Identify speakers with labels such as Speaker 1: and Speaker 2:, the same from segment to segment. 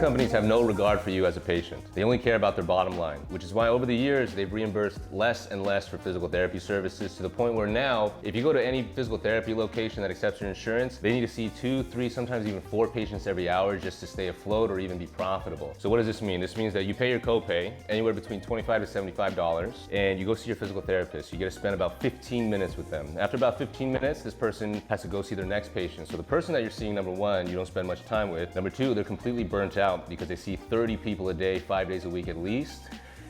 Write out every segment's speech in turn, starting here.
Speaker 1: companies have no regard for you as a patient. They only care about their bottom line, which is why over the years they've reimbursed less and less for physical therapy services, to the point where now, if you go to any physical therapy location that accepts your insurance, they need to see 2, 3, sometimes even 4 patients every hour just to stay afloat or even be profitable. So what does this mean? This means that you pay your copay anywhere between $25 to $75, and you go see your physical therapist. You get to spend about 15 minutes with them. After about 15 minutes, this person has to go see their next patient. So the person that you're seeing, number one, you don't spend much time with. Number two, they're completely burnt out because they see 30 people a day, 5 days a week at least.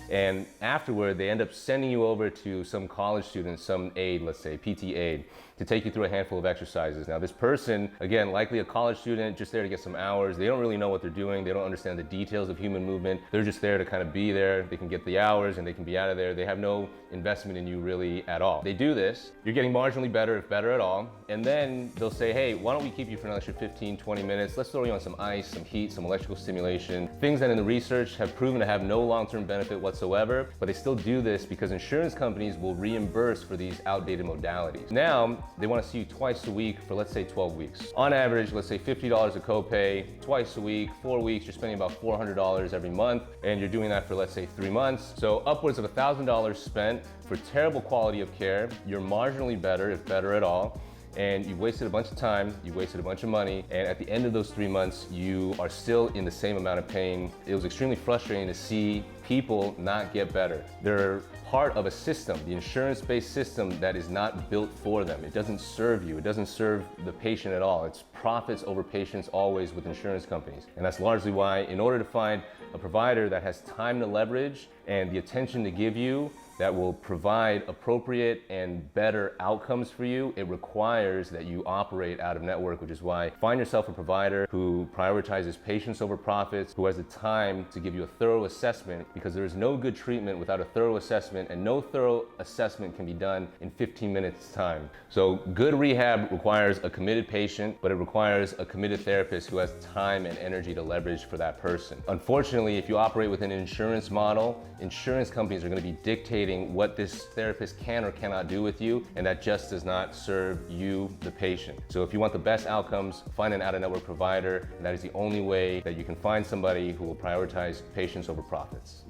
Speaker 1: And afterward, they end up sending you over to some college student, some aide, let's say, PT aide, to take you through a handful of exercises. Now this person, again, likely a college student, just there to get some hours. They don't really know what they're doing. They don't understand the details of human movement. They're just there to kind of be there. They can get the hours and they can be out of there. They have no investment in you really at all. They do this, you're getting marginally better, if better at all, and then they'll say, hey, why don't we keep you for an extra 15, 20 minutes? Let's throw you on some ice, some heat, some electrical stimulation, things that in the research have proven to have no long-term benefit whatsoever, but they still do this because insurance companies will reimburse for these outdated modalities. Now, they want to see you twice a week for, let's say, 12 weeks. On average, let's say $50 a copay, twice a week, 4 weeks, you're spending about $400 every month, and you're doing that for, let's say, 3 months. So upwards of $1,000 spent for terrible quality of care. You're marginally better, if better at all, and you've wasted a bunch of time, you've wasted a bunch of money, and at the end of those 3 months, you are still in the same amount of pain. It was extremely frustrating to see people not get better. They're part of a system, the insurance-based system, that is not built for them. It doesn't serve you. It doesn't serve the patient at all. It's profits over patients always with insurance companies. And that's largely why, in order to find a provider that has time to leverage and the attention to give you, that will provide appropriate and better outcomes for you, it requires that you operate out of network, which is why find yourself a provider who prioritizes patients over profits, who has the time to give you a thorough assessment, because there is no good treatment without a thorough assessment, and no thorough assessment can be done in 15 minutes time. So good rehab requires a committed patient, but it requires a committed therapist who has time and energy to leverage for that person. Unfortunately, if you operate with an insurance model, insurance companies are going to be dictating what this therapist can or cannot do with you, and that just does not serve you, the patient. So if you want the best outcomes, find an out-of-network provider, and that is the only way that you can find somebody who will prioritize patients over profits.